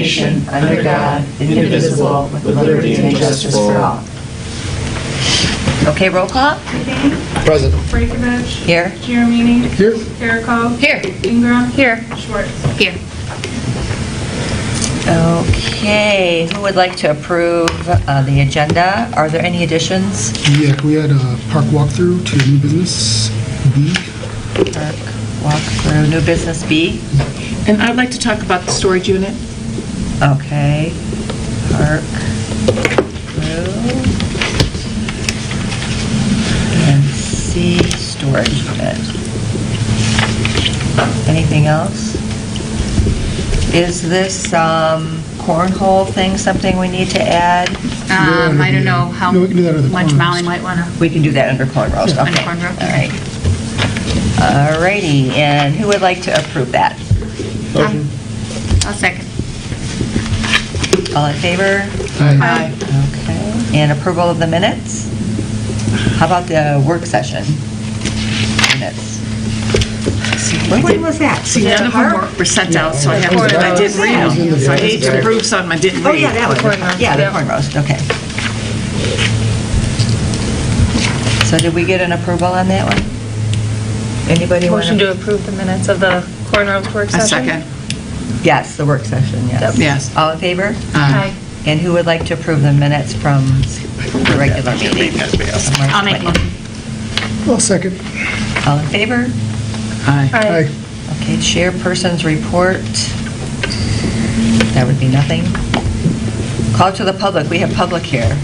nation, under God, indivisible, with liberty and justice for all. Okay, roll call. Present. Frankovich. Here. Giramini. Here. Farrakhan. Here. Ingram. Here. Schwartz. Here. Okay, who would like to approve the agenda? Are there any additions? Yeah, we had a park walkthrough to new business B. Park walkthrough, new business B. And I'd like to talk about the storage unit. Okay. Park through. And C, storage unit. Anything else? Is this cornhole thing something we need to add? I don't know how No, we can do that under the much cornrows. Molly might want to. We can do that under corn roast, Yeah. okay. Under corn roast. All right. All righty, and who would like to approve that? Motion. I'll second. All in favor? Aye. Okay, and approval of the minutes? How about the work session minutes? When was that? See, none of them were sent out, so I have to, I didn't read them. So I hate to approve something I didn't read. Oh, yeah, that was, yeah, the corn roast, okay. So did we get an approval on that one? Anybody want Motion to approve the minutes of the corn roast work A session. second. Yes, the work session, yes. Yep. Yes. All in favor? Aye. And who would like to approve the minutes from the regular meeting? of March I'll make 20th? one. Well, second. All in favor? Aye. Aye. Okay, chairperson's report. That would be nothing. Call to the public, we have public here.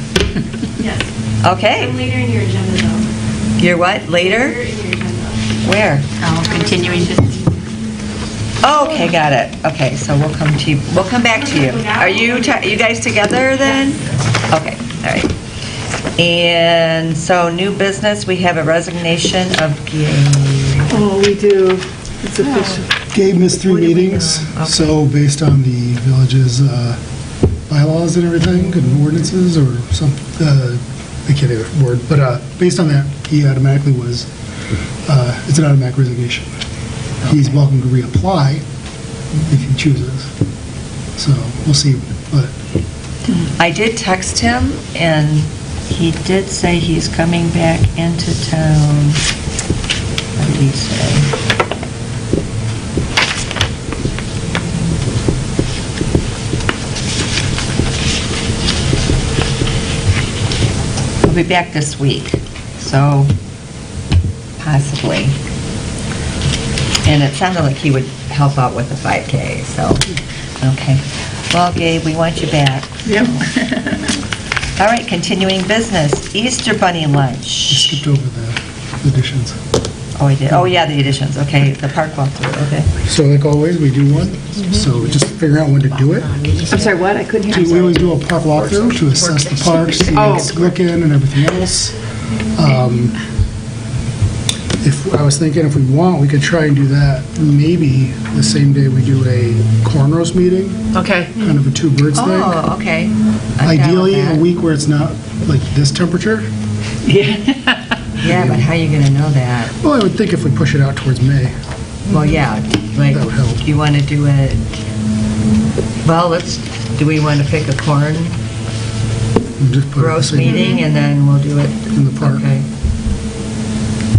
Yes. Okay, Later in your agenda, though. you're what, later? Later in your agenda. Where? Continuing. Oh, okay, got it. Okay, so we'll come to you, we'll come back to you. Are you guys together then? Okay, all right. And so, new business, we have a resignation of Gabe. Oh, we do. It's official. Gabe missed 3 meetings, so based on the village's bylaws and everything, and ordinances, or some, I can't think of the word, but based on that, he automatically was, it's an automatic resignation. He's welcome to reapply if he chooses. So, we'll see, but I did text him, and he did say he's coming back into town. What did he say? He'll be back this week, so possibly. And it sounded like he would help out with the 5K, so, okay. Well, Gabe, we want you back. Yep. All right, continuing business, Easter Bunny I lunch. skipped over the additions. Oh, I did, oh, yeah, the additions, okay, the park walkthrough, okay. So like always, we do one, so just figure out when to do it. I'm sorry, what? I couldn't hear We you. always do a park walkthrough to assess the parks, see how it's looking and everything else. If, I was thinking if we want, we could try and do that maybe the same day we do a corn roast meeting, Okay. kind of a two birds thing. Oh, okay. I'm down with Ideally, that. a week where it's not like this temperature. Yeah, but how are you gonna know that? Well, I would think if we push it out towards May. Well, yeah, like, That would help. do you wanna do it, well, do we wanna pick a corn and just put it the roast same- meeting, and then we'll do it? In the park. Okay.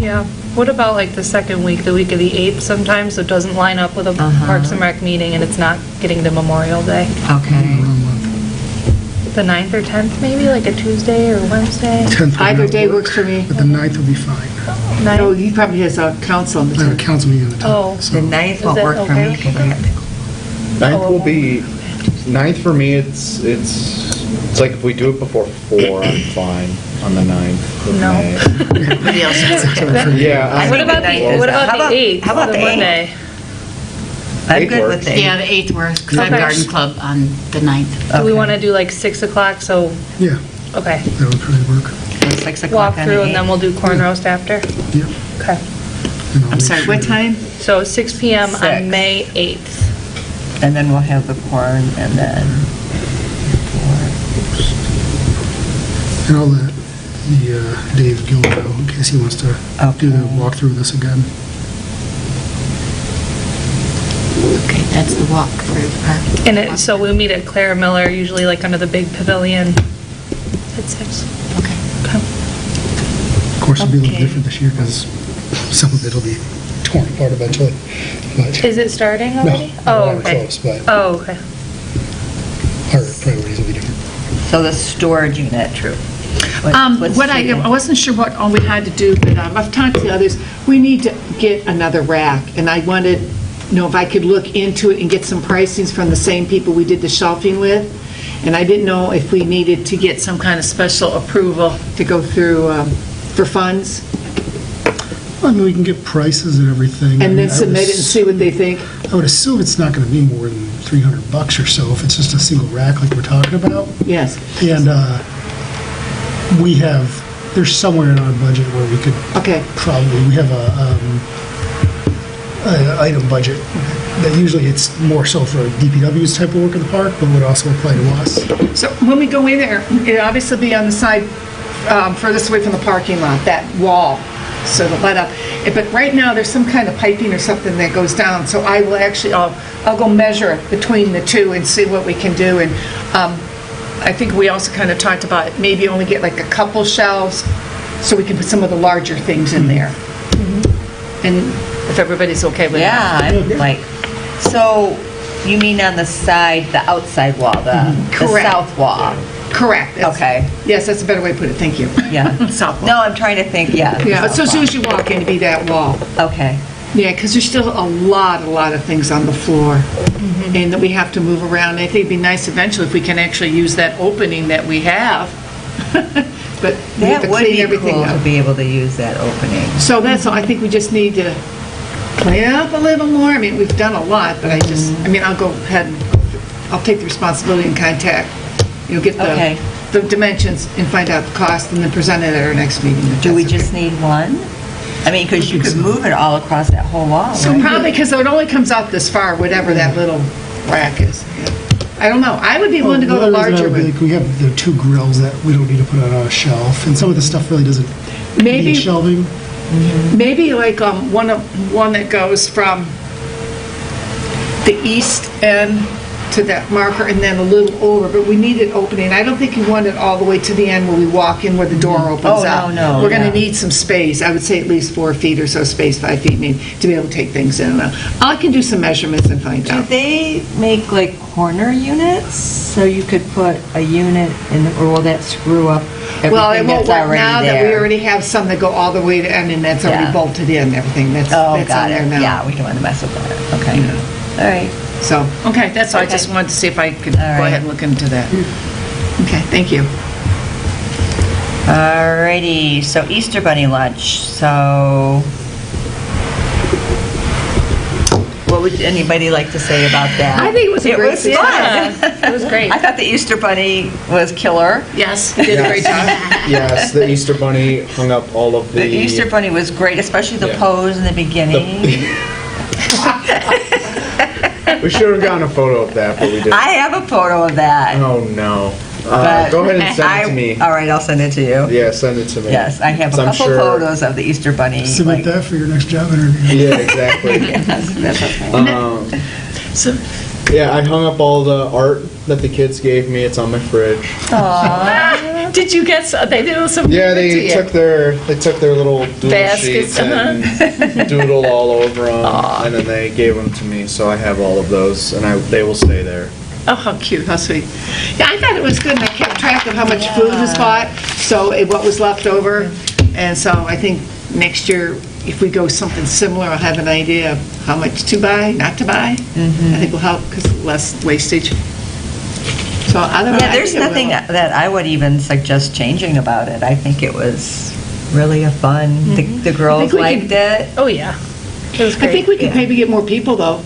Yeah. What about like the second week, the week of the 8th sometimes, so it doesn't line up with a Uh-huh. Parks and Rec meeting and it's not getting to Memorial Day? Okay. Wrong month. The 9th or 10th maybe, like a Tuesday or Wednesday? 10th would Either not day work, works for me. But the 9th would be fine. No, 9th? he probably has a council on the I have a 10th. council meeting on the 10th. Oh. so- The 9th Is won't that work for okay me. with you? 'cause Ninth will be, ninth for me, it's like if we do it before 4, I'm fine on the 9th of No. May. Everybody else has it. Yeah. I What think about the 9th the, is what out. about the 8th? How about the 8th? Monday? I'm Eighth good with works. the Yeah, 8th. the 8th works, because I have Okay. garden club on the 9th. Do we Okay. want to do like 6 o'clock, so, Yeah, okay. that would probably work. So 6 o'clock Walk on the through and then 8th. we'll do corn roast after? Yep. Okay. And I'll I'm make sorry, what sure- time? So 6 PM 6. on May 8th. And then we'll have the corn, and then, And I'll let Dave Gill know in case he wants to do the Okay. walkthrough of this again. okay, That's the walk-through part. And so we meet at Clara Miller, usually like under the big pavilion at 6. Okay. Of course, it'll be a little Okay. different this year because some of it'll be torn apart eventually. But Is it starting No, already? we're Oh, not okay. close, but Oh, okay. our priorities will be different. So the storage unit, true. I wasn't sure what all we had to do, but I've talked to the others. We need to get another rack, and I wanted, if I could look into it and get some pricings from the same people we did the shelving with. And I didn't know if we needed to get some kind of special approval to go through for funds, I mean, we can get prices and everything. I and mean, then I would submit it and see what they think. I would assume it's not going to be more than $300 or so if it's just a single rack like we're talking about. Yes. And there's somewhere in our budget where we could Okay. we have a item budget that usually it's more so for DPW's type of work in the park, but would also apply to us. So when we go in there, it'll obviously be on the side furthest away from the parking lot, that wall, so the let up. But right now, there's some kind of piping or something that goes down, so I will actually, I'll go measure it between the two and see what we can do. And I think we also kind of talked about maybe only get like a couple shelves so we can put some of the larger things in there. And if everybody's okay with Yeah, that. I'm like, so you mean on the side, the outside wall, the Correct. south wall? Correct. That's- Okay. Yes, that's a better way to put it, thank you. Yeah. South wall. No, I'm trying to think, yeah. the Yeah, south so as soon wall. as you walk in, it'd be that wall. Okay. Yeah, because there's still a lot of things on the floor, and that we have to move around. I think it'd be nice eventually if we can actually use that opening that we have, but we have That to would clean be everything cool to up. be able to use that opening. So that's all, I think we just need to clean it up a little more. I mean, we've done a lot, but I'll go ahead and, I'll take the responsibility and contact, get Okay. the dimensions and find out the cost, and then present it at our next meeting. if Do we that's okay. just need one? I mean, because you could move it all across that whole wall, So right? probably, because it only comes out this far, whatever that little rack is. I don't know. I would be willing to go the Another reason I larger would be one. like, we have the two grills that we don't need to put on a shelf, and some of the stuff really doesn't Maybe, need shelving. maybe like one that goes from the east end to that marker and then a little over, but we need it opening. I don't think you want it all the way to the end where we walk in where the door opens Oh, up. no, We're going yeah. to need some space. I would say at least 4 feet or so space, 5 feet maybe, to be able to take things in and out. I can do some measurements and find Do out. they make like corner units, so you could put a unit in, or will that screw up Well, it everything won't that's work already now that we there? already have some that go all the way to end and that's already Yeah. bolted in, everything. That's Oh, on got there it. now. Yeah, we don't want to mess with that. Okay. All right. So, okay, that's all. I Okay. just wanted to see if I could go All right. ahead and look into that. Okay, thank you. Alrighty, so Easter Bunny lunch, so what would anybody like to say about that? I think it was a great It was fun. It was great. I thought the Easter Bunny was killer. Yes, you did a great job. Yes, the Easter Bunny hung up all of the... The Easter Bunny was great, especially the Yeah. pose in the beginning. We should have gotten a photo of that, but we didn't. I have a photo of that. Oh, no. but Go ahead and send it to I- me. All right, I'll send it to you. Yeah, send it to me. Yes, I have a 'Cause I'm couple sure- photos of the Easter Bunny. Submit that for your next job interview. Yeah, exactly. That's okay. So, Yeah, I hung up all the art that the kids gave me. It's on my fridge. did you get, they did some. Yeah, good to they you. took their little doodle Baskets, sheets and doodled all over them, and then they gave them to me. So I have all of those, and they will stay there. Oh, how cute, how sweet. Yeah, I thought it was good, and I kept track of how much food was bought, so what was left over. And so I think next year, if we go something similar, I'll have an idea of how much to buy, not to buy. I think will help, because less wastage. So otherwise. Yeah, there's nothing that I would even suggest changing about it. I think it was really a fun, the girls we liked it. Oh, yeah. It was I great. think we could maybe get more people, though.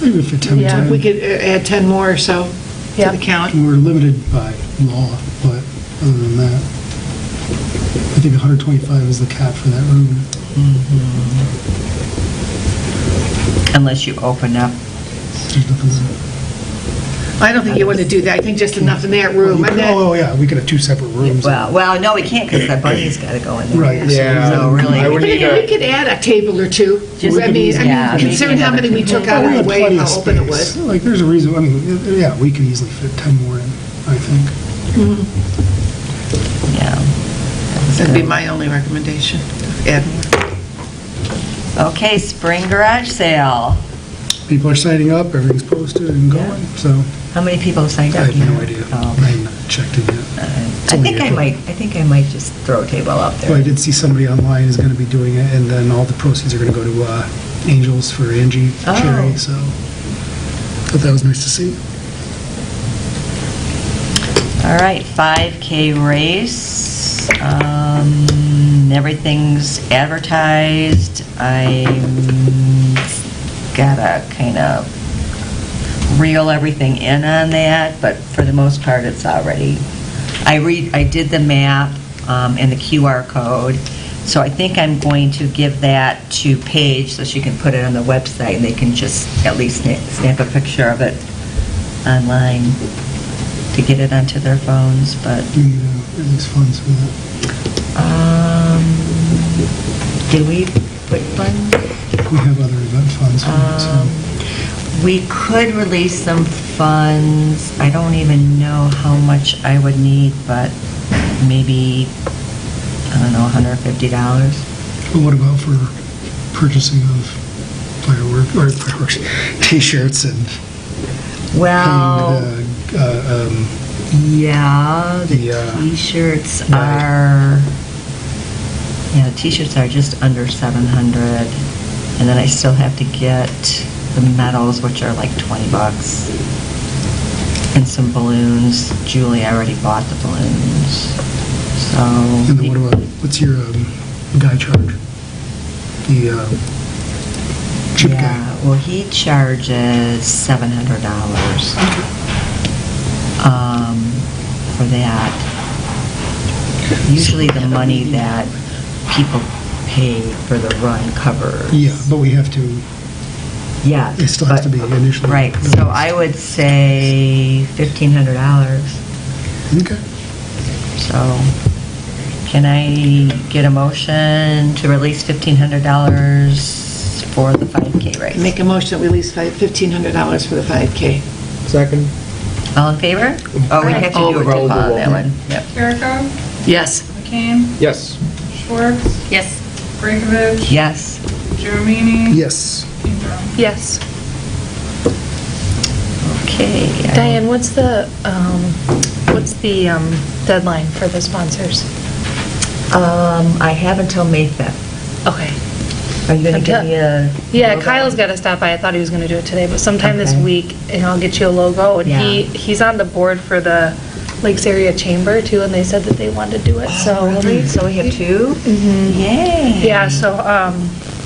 Maybe for 10 Yeah. to We 10. could add 10 more or so to Yeah. the count. We're limited by law, but other than that, I think 125 is the cap for that room. Unless you open up. There's nothing. I don't think you want to do that. I think just enough in that room. And then, Oh, yeah, we could have two separate rooms. Well, no, we can't because the bunny's got to go in there. Right. Yeah. So really, I would but need again, we a, could add a table or two. Just- Yeah, maybe Considering how many we another took out We of had the way, plenty how of open it space. was. Like, there's a reason, I mean, yeah, we could easily fit 10 more in, I think. yeah. That'd be my only recommendation. Add more. Okay, spring garage sale. People are signing up, everything's posted and going, so How many people signed I up? have no idea. Oh. I have not checked it yet. I think I might just throw a table up there. Well, I did see somebody online is going to be doing it, and then all the proceeds are going to go to Angels for Angie Oh. Cherry, so thought that was nice to see. All right, 5K race. Everything's advertised. I'm gotta kind of reel everything in on that, but for the most part, it's already. I did the map and the QR code, so I think I'm going to give that to Paige so she can put it on the website and they can just at least snap a picture of it online to get it onto their phones, but We need release funds for that. did we put funds? We have other event funds for it, so. We could release some funds. I don't even know how much I would need, but maybe, I don't know, $150. But what about for purchasing of fireworks, T-shirts and Well, paying yeah, the the, t-shirts right. are, yeah, the t-shirts are just under 700. And then I still have to get the medals, which are like $20. And some balloons. Julie already bought the balloons. So. and then what about, what's your guy charge? The chip Yeah, guy? well, he charges $700 for that. Usually the money that people pay for the run covers. Yeah, but we have to, Yeah. it still has to be initially. Right, so I would say $1,500. Okay. So can I get a motion to release $1,500 for the 5K race? Make a motion that we release $1,500 for the 5K. second? All in favor? Oh, we have to do a roll call on that one. Yep. Jericho? Yes. McCain? Yes. Schwartz? Yes. Frankovich? Yes. Mm-hmm. Jeremini? Yes. Ingram? Yes. Okay. Diane, what's the deadline for the sponsors? I have until May 5th. Okay. Are you going to give me a? Yeah, logo? Kyle's got to stop by. I thought he was going to do it today, but sometime this Okay. week, and I'll get you a logo. And Yeah. he's on the board for the Lakes Area Chamber too, and they said that they wanted to do it. So Oh, really? So we have two? Mhm. Yay. Yeah, so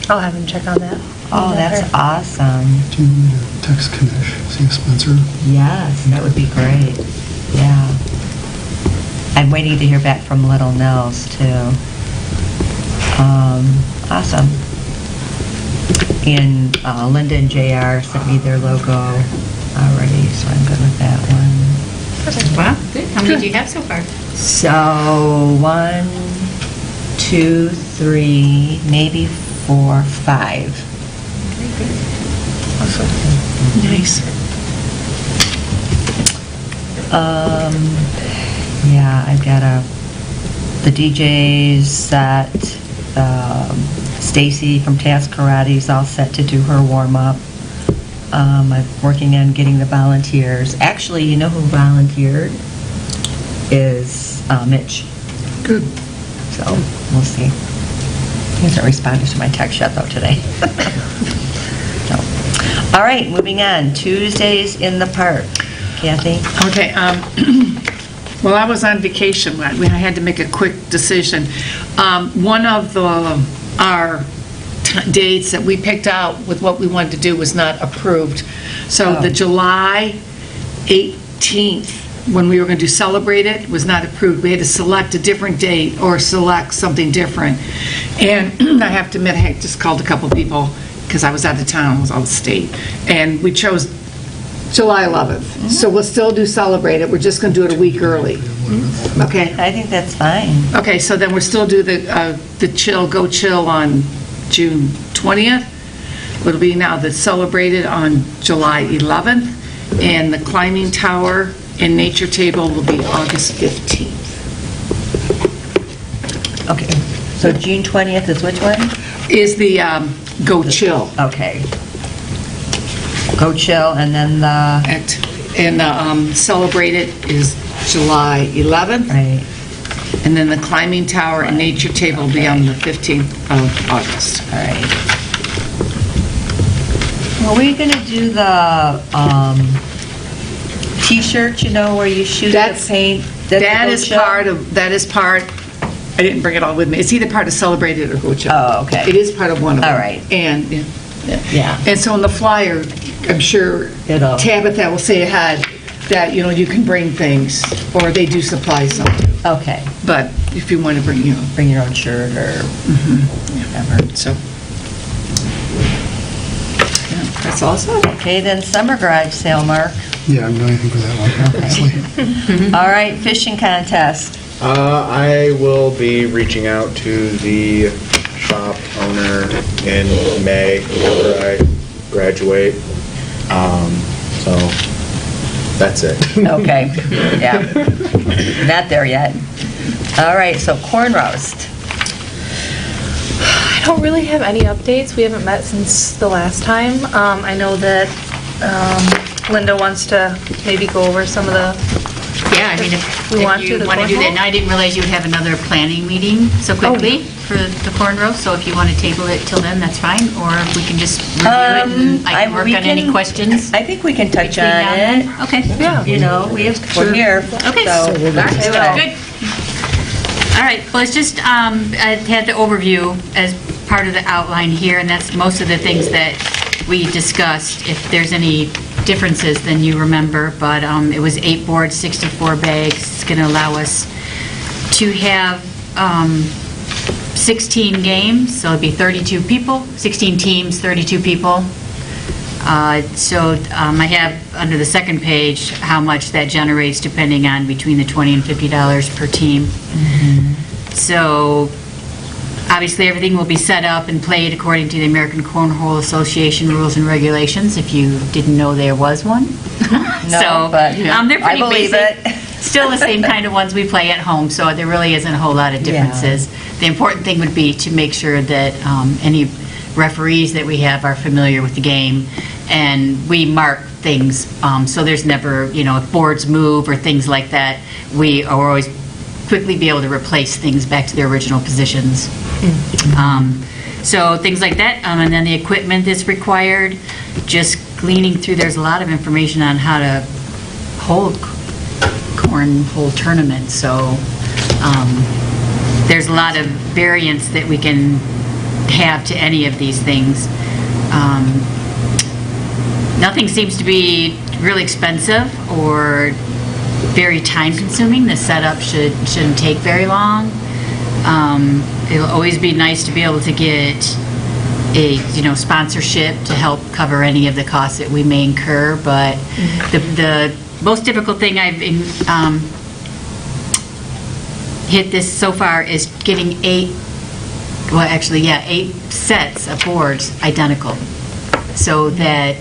I'll have him check on that. Oh, that's awesome. Do you want me to text Kanish, see if Spencer? Yes, that would be great. Yeah. I'm waiting to hear back from Little Nels too. Awesome. And Linda and JR sent me their logo already, so I'm good with that one. Wow, good. How many do you have so far? So 1, 2, 3, maybe 4, 5. Nice. Yeah, I've got the DJ's set. Stacy from Task Karate's all set to do her warm-up. I'm working on getting the volunteers. Actually, you know who volunteered? Is Mitch. Good. So, we'll see. He hasn't responded to my text yet, though, today. So, all right, moving on. Tuesdays in the park. Kathy? Okay, well, I was on vacation, I had to make a quick decision. One of our dates that we picked out with what we wanted to do was not approved. So the Oh. July 18th, when we were going to celebrate it, was not approved. We had to select a different date or select something different. And I have to admit, I just called a couple people because I was out of town, I was out of state. And we chose July 11th. So we'll still do Celebrate It, we're just going to do it a week early. Okay? I think that's fine. Okay, so then we'll still do the chill, Go Chill on June 20th. It'll be now the Celebrate It on July 11th, and the Climbing Tower and Nature Table will be August 15th. Okay, so June 20th is which one? Is the Go Chill. Okay. Go Chill, and then the, And Celebrate It is July 11th. right, And then the Climbing Tower and Nature Table will be on the 15th of August. all right. Well, we're going to do the T-shirt, you know, where you shoot the That's- paint. That is part, I didn't bring it all with me. It's either part of Celebrate It or Go Chill. Oh, okay. It is part of one of them. All right. And, Yeah. and so in the flyer, I'm sure It'll- Tabitha will say ahead that, you know, you can bring things, or they do supply something. Okay, But if you want to bring, you know, bring your own shirt or whatever. so. Yeah, that's awesome. Okay, then summer garage sale, Mark. Yeah, I'm going to think for that one, obviously. All right, fishing contest. I will be reaching out to the shop owner in May after I graduate. So that's it. Okay, yeah. Not there yet. All right, so corn roast. I don't really have any updates. We haven't met since the last time. I know that Linda wants to maybe go over some of the, Yeah, I mean, if We want to, you the want to do that, cornhole? and I didn't realize you would have another planning meeting so quickly for the corn roast, so if you want to table it till then, that's fine, or we can just review it and I can work we on any can- questions. I think we can touch between now on and it. then. Okay. yeah. You know, we're here. Okay. So, Good. do it. All right, well, it's just, I had the overview as part of the outline here, and that's most of the things that we discussed. If there's any differences, then you remember, but it was 8 boards, 64 bags. It's going to allow us to have 16 games, so it'd be 32 people, 16 teams, 32 people. So I have under the second page how much that generates depending on between the $20 and $50 per team. So obviously everything will be set up and played according to the American Cornhole Association rules and regulations, if you didn't know there was one. No, but They're I pretty believe basic. it. Still the same kind of ones we play at home, so there really isn't a whole lot of differences. The important thing would be to make sure that any referees that we have are familiar with the game, and we mark things, so there's never, you know, if boards move or things like that, we are always quickly be able to replace things back to their original positions. So things like that, and then the equipment that's required, just gleaning through, there's a lot of information on how to hold cornhole tournaments, so there's a lot of variance that we can have to any of these things. Nothing seems to be really expensive or very time-consuming. The setup shouldn't take very long. It'll always be nice to be able to get a, you know, sponsorship to help cover any of the costs that we may incur, but the most difficult thing I've hit this so far is getting 8 sets of boards identical, so that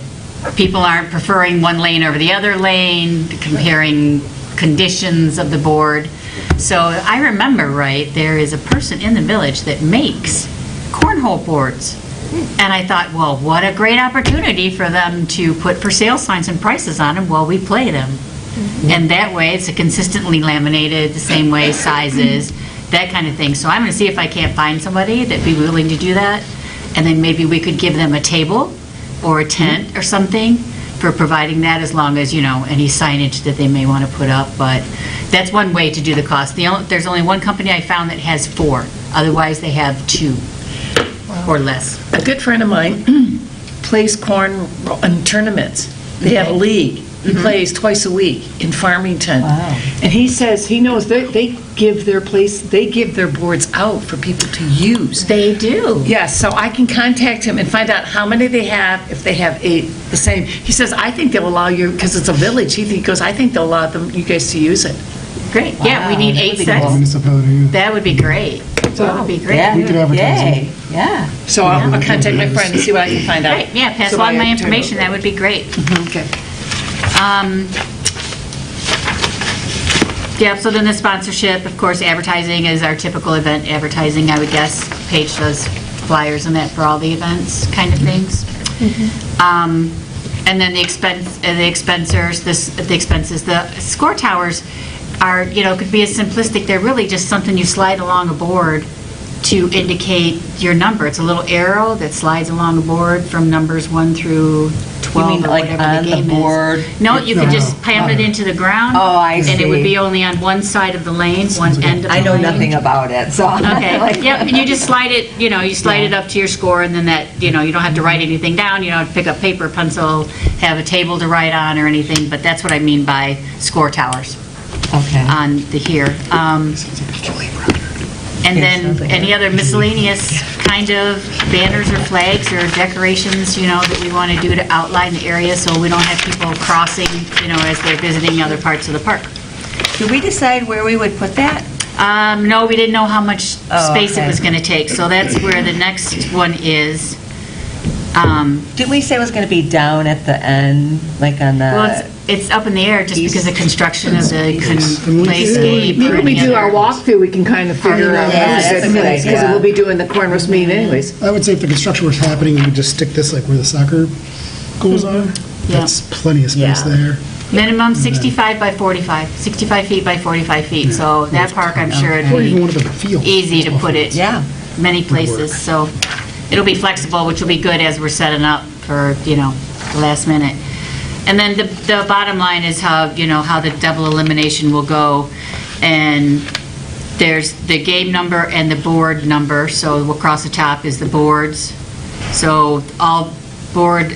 people aren't preferring one lane over the other lane, comparing conditions of the board. So I remember, right, there is a person in the village that makes cornhole boards. And I thought, well, what a great opportunity for them to put for sale signs and prices on them while we play them. And that way, it's consistently laminated, the same way, sizes, that kind of thing. So I'm going to see if I can't find somebody that'd be willing to do that. And then maybe we could give them a table or a tent or something for providing that, as long as, you know, any signage that they may want to put up. But that's one way to do the cost. There's only one company I found that has 4. Otherwise, they have 2 or less. A good friend of mine plays corn in tournaments. They have a league, He plays twice a week in Farmington. Wow. And he says, he knows they give their boards out for people to use. They do. Yes, so I can contact him and find out how many they have, if they have the same. He says, I think they'll allow you, because it's a village, he goes, I think they'll allow you guys to use it. Great. Yeah, we Wow, need that 8 would be sets. cool. Municipality. That would be great. That would be great. Yeah. We could advertise Yay. Yeah. So I'll contact my friend and see what I can find out. Great, yeah, pass So along my I- information, that would be great. Okay. Yeah, so then the sponsorship, of course, advertising is our typical event advertising, I would guess. Paige does flyers and that for all the events, kind of things. And then the expenses, the score towers are, could be as simplistic, they're really just something you slide along a board to indicate your number. It's a little arrow that slides along a board from numbers 1 through 12 mean or like whatever on the the game board? is. No, you could just pound it into the ground. Oh, I And it would see. be only on one side of the lane, one end of the lane. I know nothing about it, so. I'm Okay, like- yep, and you just slide it, you slide it up to your score, and then that, you don't have to write anything down, you don't have to pick up paper, pencil, have a table to write on or anything, but that's what I mean by score towers Okay. on the here. And Yeah, then sounds like any it. other miscellaneous kind of banners or flags or decorations, that we want to do to outline the area so we don't have people crossing, as they're visiting other parts of the park. Did we decide where we would put that? No, we didn't know how much Oh, space it okay. was going to take, so that's where the next one is. Didn't we say it was going to be down at the end, like on Well, the, it's up in the air just because of construction of the East. playscape. Maybe or when we any do our other- walkthrough, we can kind of figure out. Yeah, that's a good Because idea. we'll be doing the Cornrows meeting anyways. I would say if the construction was happening, we would just stick this like where the soccer goals are. Yeah. That's plenty of space Yeah. there. Minimum 65 by 45, 65 feet by 45 feet, so that park, I'm sure it'd Or even be one of the fields. easy to put it yeah. many places, so it'll be flexible, which will be good as we're setting up for, the last minute. And then the bottom line is how, how the double elimination will go. And there's the game number and the board number, so across the top is the boards. So all board,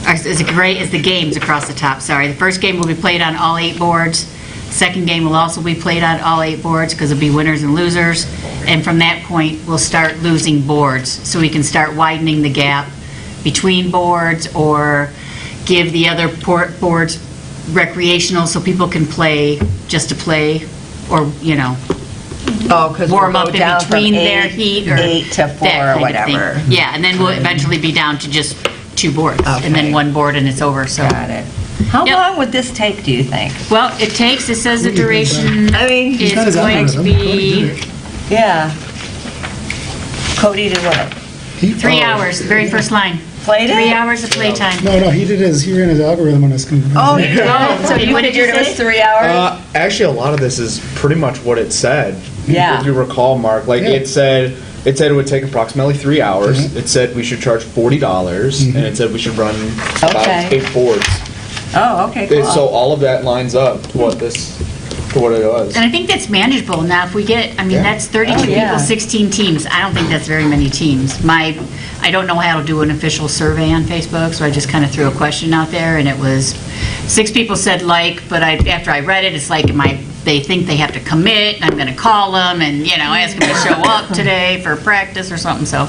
is the games across the top, sorry. The first game will be played on all 8 boards. Second game will also be played on all 8 boards because it'll be winners and losers. And from that point, we'll start losing boards. So we can start widening the gap between boards or give the other boards recreational so people can play just to play or, Oh, because we'll warm go up in down from between their heat or 8 to 4 that or kind of thing. whatever. Yeah, and then we'll eventually be down to just 2 boards and then Okay. 1 board and it's over, so. Got it. How Yep. long would this take, do you think? Well, it says the duration I mean, is got his going to algorithm. Cody be did it. Yeah. Cody did what? He- 3 oh, hours, the very first line. Played it? 3 hours of playtime. No, he ran his algorithm on his computer. Oh, you did? So And you what did you figured it was say? 3 hours? Actually, a lot of this is pretty much what it said. Yeah. If you recall, Mark, like Yeah. it said it would take approximately 3 hours. Mhm. It said we should charge $40, and it said we should run about Okay. 8 boards. Oh, okay, So cool. all of that lines up to what it was. And I think that's manageable. Now, if we get, Yeah. that's 32 Oh, yeah. people, 16 teams. I don't think that's very many teams. I don't know how to do an official survey on Facebook, so I just kind of threw a question out there, and it was, 6 people said but after I read it, it's like, they think they have to commit, and I'm going to call them and, ask them to show up today for practice or something, so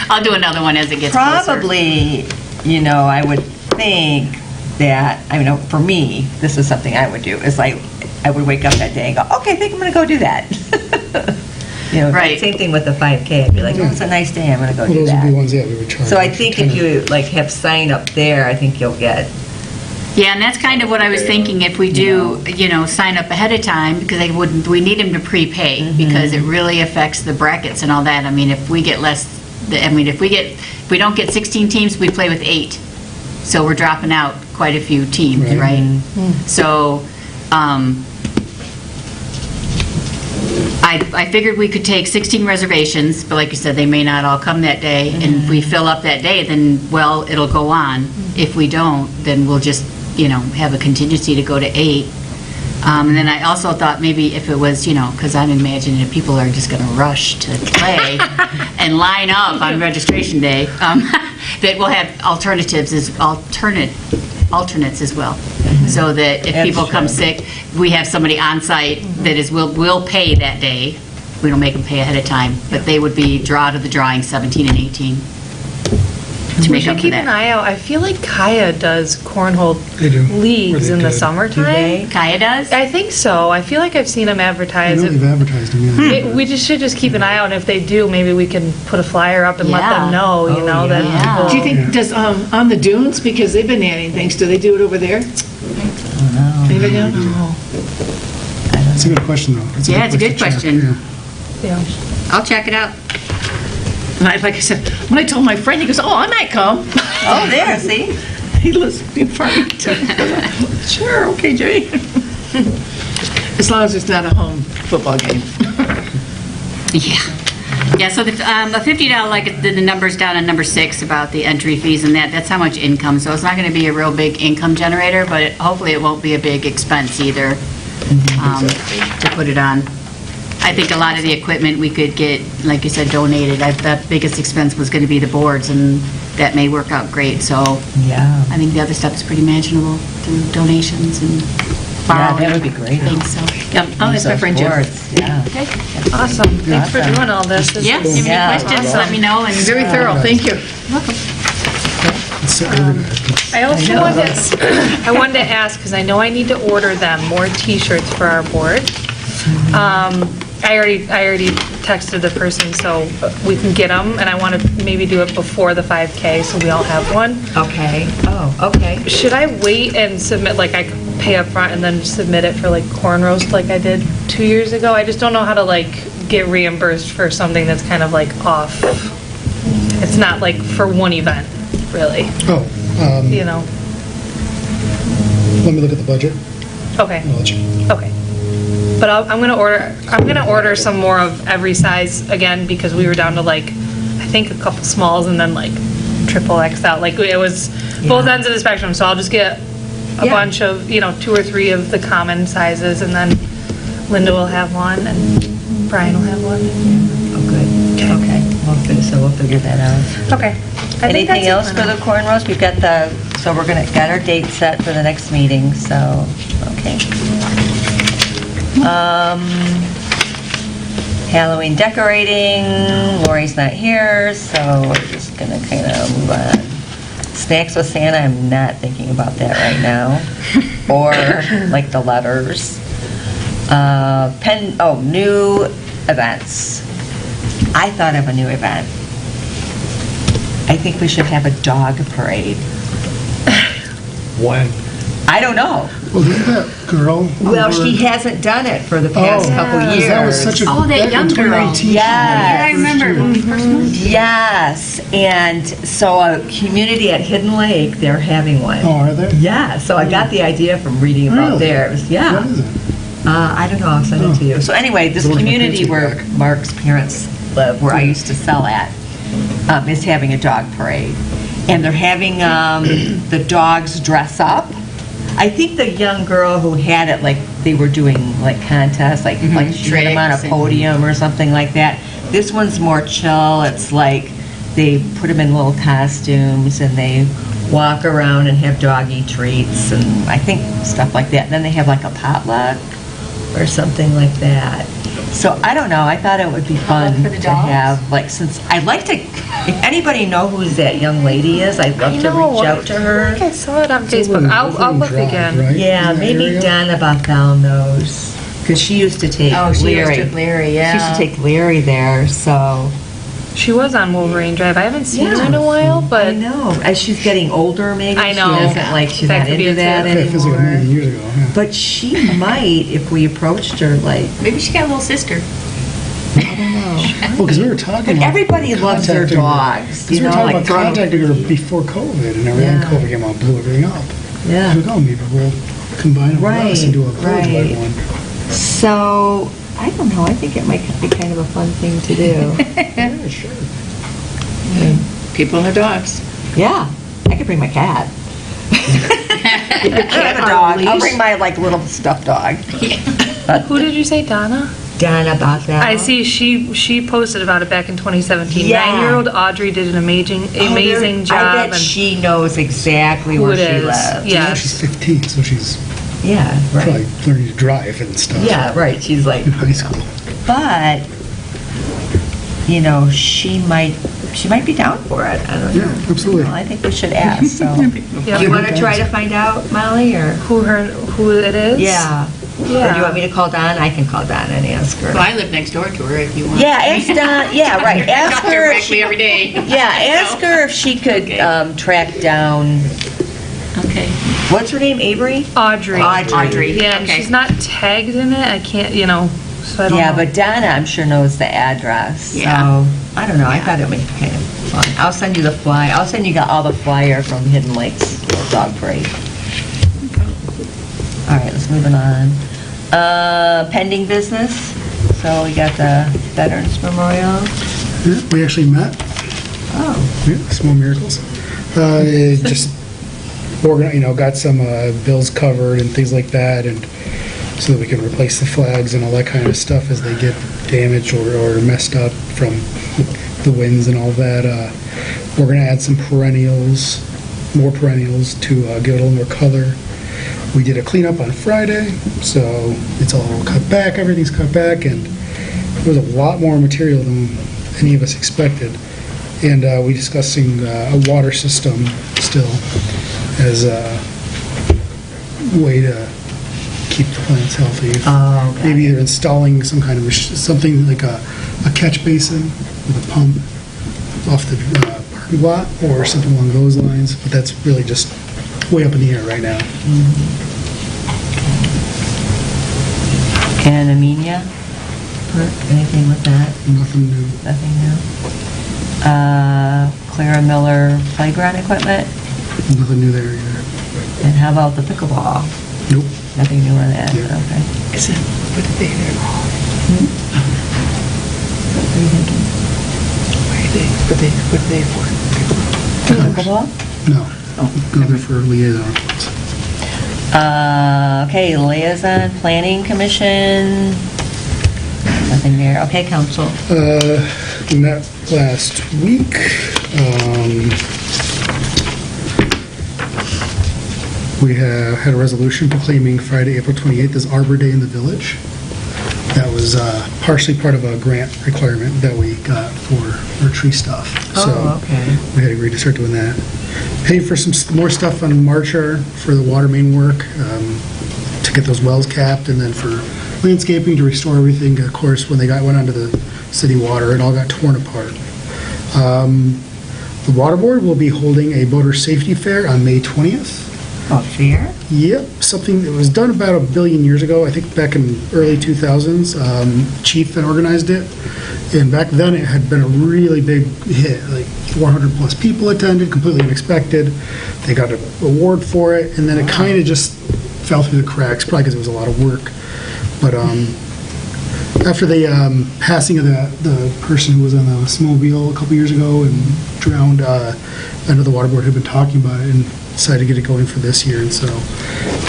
I'll do another one as it gets closer. Probably, I would think that, for me, this is something I would do, is I would wake up that day and go, okay, I think I'm going to go do that. Right. Same thing with the 5K. I'd be like, oh, it's a nice day, I'm going to go Well, do those would be that. ones, we would charge. So I think if you, have sign up there, I think you'll get, Yeah, and that's kind of what I was thinking, if we do, sign up ahead of time, because we need them to prepay, because it really affects the brackets and all that. If we get if we don't get 16 teams, we play with 8. So we're dropping out quite a few teams, Right. right? So, I figured we could take 16 reservations, but like you said, they may not all come that day. And if we fill up that day, then, it'll go on. If we don't, then we'll just, have a contingency to go to 8. And then I also thought maybe if it was, because I'm imagining that people are just going to rush to play and line up on registration day, that we'll have alternatives, alternate alternates as well. So that if That's people come true. sick, we have somebody on site that is, will pay that day. We don't make them pay ahead of time, but they would be draw to the drawing 17 and 18 to We make should up for keep an that. eye out. I feel like Kaya does cornhole They do. leagues Or in they the did. summertime. Kaya does? I think so. I feel like I've seen them I advertise know it. they've advertised them, yeah. We just should just keep an eye out, and if they do, maybe we can put a flyer up and let Yeah. them know, you Oh, know, that yeah. people. Do you think, does, on the dunes, because they've been adding things, do they do it over there? Anybody know? It's a good question, though. Yeah, it's a good to check, question. yeah. Yeah. I'll check it out. And like I said, when I told my friend, he goes, oh, I might come. Oh, there, see? He lives in Farmington. Sure, okay, Jay. As long as it's not a home football game. Yeah. Yeah, so the $50, like the numbers down on number 6 about the entry fees and that's how much income. So it's not going to be a real big income generator, but hopefully it won't be a big expense either to put it on. I think a lot of the equipment we could get, like you said, donated. The biggest expense was going to be the boards, and that may work out great. So Yeah. I think the other stuff is pretty manageable through donations and Yeah, borrowing. that would be great. Things, so. Yep, oh, that's my friend Jim. Boards, yeah. Okay. Awesome. Thanks for Awesome. doing all this. This Yeah, if is- you Yeah. have any questions, let me know. And Very thorough, thank you. It's so organized. I also wanted to ask, because I know I need to order them more T-shirts for our board. I already texted the person, so we can get them, and I want to maybe do it before the 5K, so we all have one. Okay, oh, okay. Should I wait and submit, like, I could pay up front and then submit it for, like, corn roast like I did 2 years ago? I just don't know how to, like, get reimbursed for something that's kind of, like, off. It's not, like, for one event, really, Oh, you know? let me look at the budget. Okay. I'll let you. Okay. But I'm gonna order some more of every size again, because we were down to like, I think a couple smalls and then like triple XL. Like it was both ends of the spectrum, so I'll just get a Yeah. bunch of, 2 or 3 of the common sizes, and then Linda will have one and Brian will have one. Oh, good, okay. So we'll figure that out. Okay. I think Anything that's it else for the corn roast? We've got so we're got our date set for the next meeting, so, okay. Halloween decorating, Lori's not here, so we're just gonna kind of move on. Snacks with Santa, I'm not thinking about that right now, or like the letters. New events. I thought of a new event. I think we should have a dog parade. When? I don't know. Well, didn't that girl? Well, over- she hasn't done it for the past Oh, couple because years. That was such a. Oh, that back in young girl. 2019, Yes. Yeah, I remember when we first moved. Yes, and so a community at Hidden Lake, they're having one. Oh, are they? Yeah, so I got the idea from reading about Really? theirs. Yeah. What is it? I don't know, I'll send it to you. So anyway, this So where's my community fancy where bag? Mark's parents live, where I used to sell at, is having a dog parade. And they're having the dogs dress up. I think the young girl who had it, like, they were doing, like, contests, like she had them on a Tricks and- podium or something like that. This one's more chill. It's like they put them in little costumes and they walk around and have doggy treats and I think stuff like that. And then they have like a potluck or something like that. So I don't know, I thought it would be fun for the to dogs? have, like, since, I'd like to, if anybody know who that young lady is, I'd love to reach out to I her. think I saw it on It's over Facebook. in I'll Wolverine look Drive, again. right? Yeah, In that maybe area? Donna Bothell knows, because she used to take Oh, she Larry. used to Larry, She yeah. used to take Larry there, so. She was on Wolverine Drive. I haven't seen her Yeah. in a while, I but know, as she's getting older, maybe. I know. She doesn't, like, she's That not could be into it, that too. Okay, it feels like a million anymore. years ago, yeah. But she might, if we approached her, like, Maybe she got a little sister. I don't know. Well, because we were talking But about everybody loves their contacting her. dogs, 'Cause you we were know, talking like about throwing- contacting her before COVID and everything. Yeah. COVID came out, blew everything up. Yeah. I was like, oh, maybe we'll combine it with us Right, and do a village-wide right. one. So, I don't know, I think it might be kind of a fun thing to do. Yeah, sure. People and their dogs. Yeah, I could bring my cat. I have a dog. I'll bring my, like, little stuffed dog. who did you say, Donna? Donna about that. I see she posted about it back in 2017. Yeah. 9-year-old Audrey did an amazing I job. bet and she knows exactly who where it she is. lives. Yeah. She's 15, so she's Yeah, probably right. learning to drive and stuff. Yeah, right. She's like, In high school. but, you know, she might be down for it. I don't know. Yeah, absolutely. I think we should ask, so. Yeah. Do you want to try to find out, Molly, or? Who it is? Yeah. Or do you want me to call Don? I can call Don and ask her. Well, I live next door to her if you want. Yeah, ask Don, yeah, right. I Ask talk to her her if actually she, every day. yeah, ask her if she could Okay. track down, Okay. what's her name, Avery? Audrey. Audrey. Yeah, and Okay. she's not tagged in it. I can't, so I don't Yeah, know. but Donna, I'm sure knows the address, Yeah. so, I don't know, I thought it would be kind of fun. I'll send you the flyer, I'll send you all the flyer from Hidden Lakes Dog Parade. All right, let's move it on. Pending business, so we got the Veterans Memorial. Yeah, we actually met. Oh, Yeah, small miracles. Just got some bills covered and things like that, and so that we can replace the flags and all that kind of stuff as they get damaged or messed up from the winds and all that. We're going to add some more perennials to give it a little more color. We did a cleanup on Friday, so it's all cut back, everything's cut back, and there was a lot more material than any of us expected. And we're discussing a water system still as a way to keep the plants healthy. Oh, okay. Maybe either installing some kind of something like a catch basin with a pump off the parking lot or something along those lines, but that's really just way up in the air right now. and anemia, anything with that? Nothing new. Nothing new? Clara Miller playground equipment, Nothing new there either. and how about the pickleball? Nope. Nothing new on that, Yeah. okay. Is it, what did they, What are you thinking? what are they for? Pickleball? No. No, they're for liaison. Okay, liaison, planning commission, nothing there. Okay, council. Met last week. We had a resolution proclaiming Friday, April 28th as Arbor Day in the village. That was partially part of a grant requirement that we got for our tree stuff. Oh, okay. We had agreed to start doing that. Paid for some more stuff on Marcher for the water main work, to get those wells capped, and then for landscaping to restore everything. Of course, when they went onto the city water, it all got torn apart. The water board will be holding a boater safety fair on May 20th. Oh, fair? Yep, something that was done about 1 billion years ago, I think back in early 2000s. Chief then organized it, and back then it had been a really big hit, like 400 plus people attended, completely unexpected. They got an award for it, and then it kind of just fell through the cracks, probably because it was a lot of work. But after the passing of the person who was on the snowmobile a couple years ago and drowned, I know the water board had been talking about it and decided to get it going for this year, and so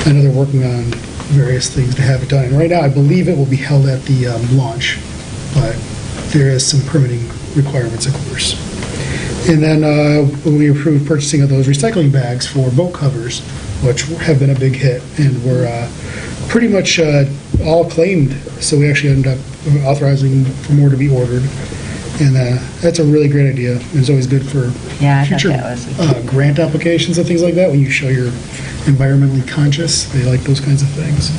I know they're working on various things to have it done. And right now, I believe it will be held at the launch, but there is some permitting requirements, of course. And then we approved purchasing of those recycling bags for boat covers, which have been a big hit, and were pretty much all claimed, so we actually ended up authorizing for more to be ordered. And that's a really great idea. It's always good for Yeah, I thought future that was grant applications and things like that, when you show you're environmentally conscious. They like those kinds of things.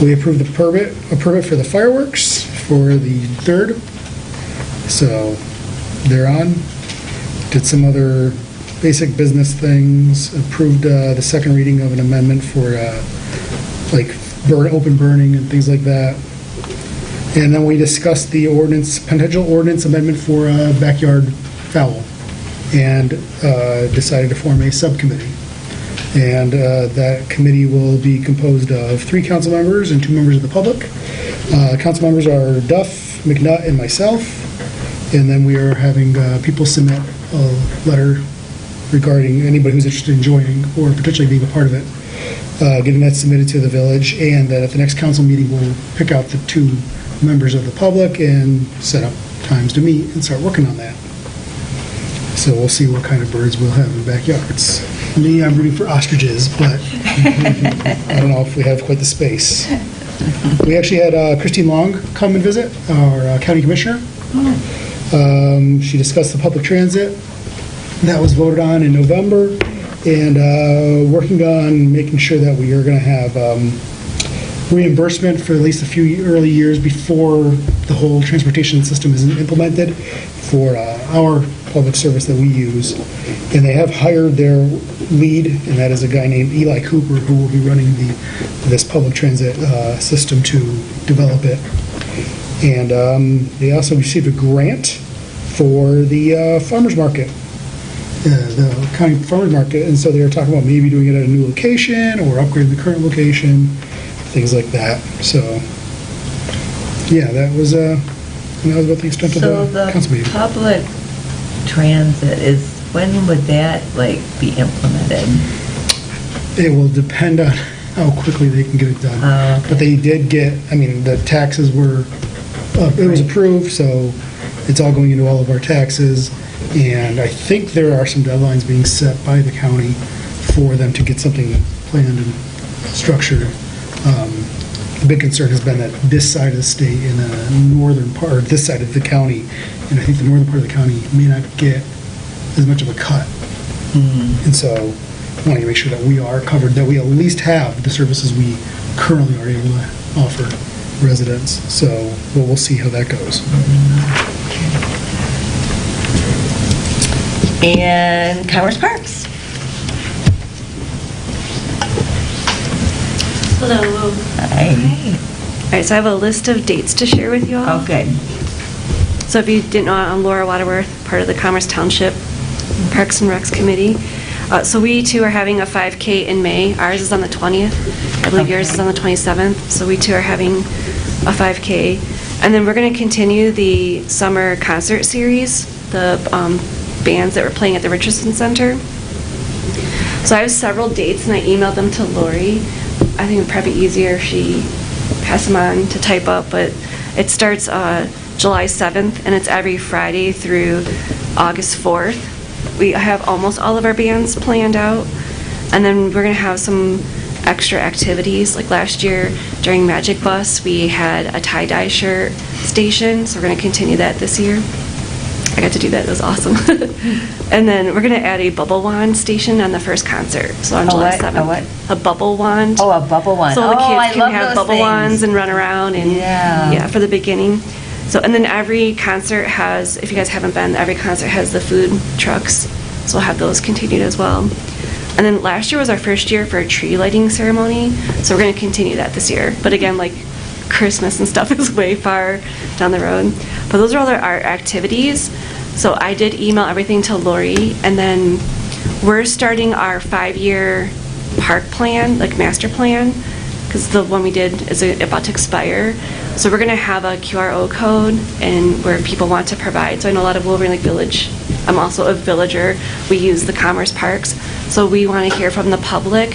We approved a permit for the fireworks for the 3rd. So they're on. Did some other basic business things. Approved the second reading of an amendment for open burning and things like that. And then we discussed the potential ordinance amendment for backyard fowl, and decided to form a subcommittee. And that committee will be composed of 3 council members and 2 members of the public. Council members are Duff, McNutt, and myself. And then we are having people submit a letter regarding anybody who's interested in joining or potentially being a part of it, getting that submitted to the village. And then at the next council meeting, we'll pick out the 2 members of the public and set up times to meet and start working on that. So we'll see what kind of birds we'll have in the backyards. Me, I'm rooting for ostriches, but I don't know if we have quite the space. We actually had Christine Long come and visit, our county commissioner. She discussed the public transit. That was voted on in November, and working on making sure that we are going to have reimbursement for at least a few early years before the whole transportation system is implemented for our public service that we use. And they have hired their lead, and that is a guy named Eli Cooper, who will be running this public transit system to develop it. And they also received a grant for the farmers market, the county farmers market, and so they were talking about maybe doing it at a new location or upgrading the current location, things like that. So, yeah, that was about the extent of So the council the meeting. public transit when would that, like, be implemented? It will depend on how quickly they can get it done. Oh, okay. But they did get, the taxes were, it was approved, so it's all going into all of our taxes. And I think there are some deadlines being set by the county for them to get something planned and structured. The big concern has been that this side of the state in the northern part, this side of the county, and I think the northern part of the county may not get as much of a cut. And so wanting to make sure that we are covered, that we at least have the services we currently are able to offer residents. So we'll see how that goes. And Commerce Parks. Hello. Hi. All right, so I have a list of dates to share with you all. Okay. So if you didn't know, I'm Laura Waterworth, part of the Commerce Township Parks and Recs Committee. So we too are having a 5K in May. Ours is on the 20th. I believe yours is on the 27th. So we too are having a 5K. And then we're going to continue the summer concert series, the bands that were playing at the Richardson Center. So I have several dates, and I emailed them to Lori. I think it would probably be easier if she passed them on to type up, but it starts July 7th, and it's every Friday through August 4th. We have almost all of our bands planned out, and then we're going to have some extra activities. Like last year during Magic Bus, we had a tie-dye shirt station, so we're going to continue that this year. I got to do that. It was awesome. And then we're going to add a bubble wand station on the first concert. So on July what? 7th. A what? A bubble wand. Oh, a bubble wand. So the Oh, I kids love can have those bubble things. wands and run around and Yeah. for the beginning. So and then every concert has, if you guys haven't been, every concert has the food trucks. So we'll have those continued as well. And then last year was our first year for a tree lighting ceremony. So we're going to continue that this year. But again, like Christmas and stuff is way far down the road. But those are all our activities. So I did email everything to Lori, and then we're starting our 5-year park plan, like master plan, because the one we did is about to expire. So we're going to have a QRO code and where people want to provide. So I know a lot of Wolverine Lake Village. I'm also a villager. We use the Commerce Parks. So we want to hear from the public.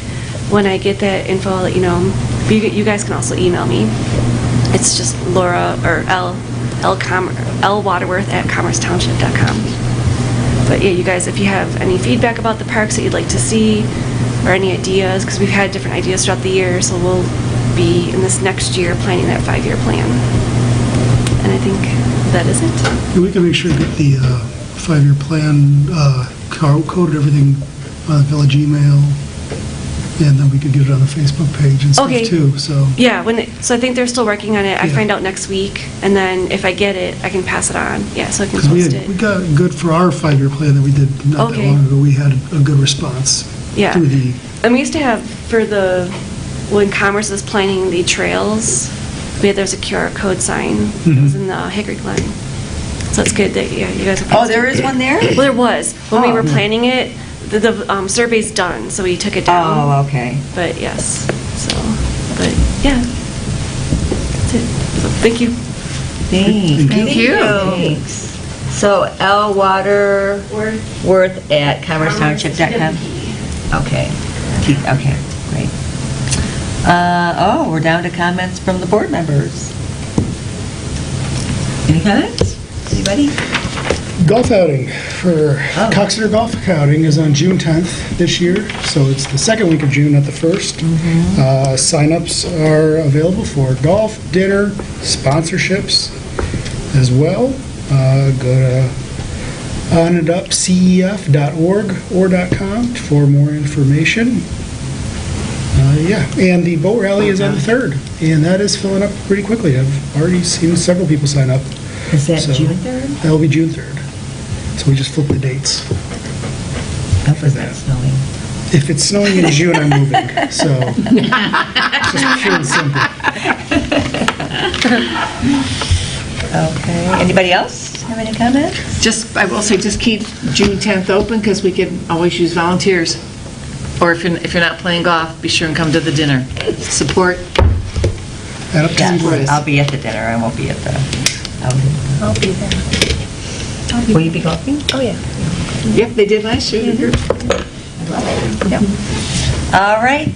When I get that info, I'll let you know. But you guys can also email me. It's just Laura or L Waterworth at commercetownship.com. But yeah, you guys, if you have any feedback about the parks that you'd like to see or any ideas, because we've had different ideas throughout the year, so we'll be in this next year planning that 5-year plan. And I think that is it. And we can make sure to get the 5-year plan code and everything on the village email, and then we could get it on the Facebook page and stuff Okay. too, so. Yeah, so I think they're still working on it. I Yeah. find out next week, and then if I get it, I can pass it on. Yeah, so I can Because post we it. got good for our 5-year plan that we did not that Okay. long ago. We had a good response Yeah. through the, And we used to have, when Commerce was planning the trails, there's a QR code sign. It was in the Hickory Glen. So it's good that, you guys are. Oh, there is one there? Well, there was. When we Oh. were planning it, the survey's done, so we took it down. Oh, okay. But yes, but yeah. That's it. So thank you. Thanks. Thank you. Thanks. So L Waterworth at commercetownship.com? Okay. Okay, great. We're down to comments from the board members. Any comments? Anybody? Golf outing for Coxeter Golf Outing is on June 10th this year, so it's the second week of June, not the first. Sign-ups are available for golf, dinner, sponsorships as well. Go to onandupcef.org or .com for more information. Yeah, and the boat rally is on the 3rd, and that is filling up pretty quickly. I've already seen several people sign up. Is that So, June 3rd? That'll be June 3rd. So we just flipped the dates. Hope it's not snowing. If it's snowing in June, I'm moving, so just pure and simple. Okay, anybody else have any comments? Just, I will say, just keep June 10th open, because we can always use volunteers. Or if you're not playing golf, be sure and come to the dinner. Support. Add up to Yes, some I'll be at the dinner, I won't be at the outing. I'll be there. Will you be golfing? Oh, yeah. Yep, they did last year. Yep. All right,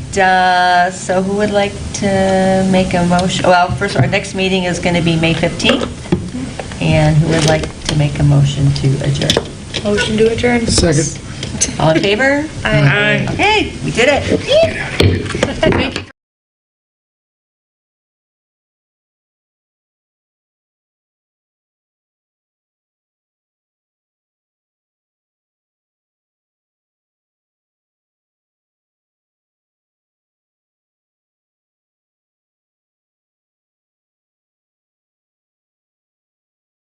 so who would like to make a motion? Well, first, our next meeting is going to be May 15th, and who would like to make a motion to adjourn? Motion to adjourn. Second. All in favor? Aye. Okay, we did it. Thank you.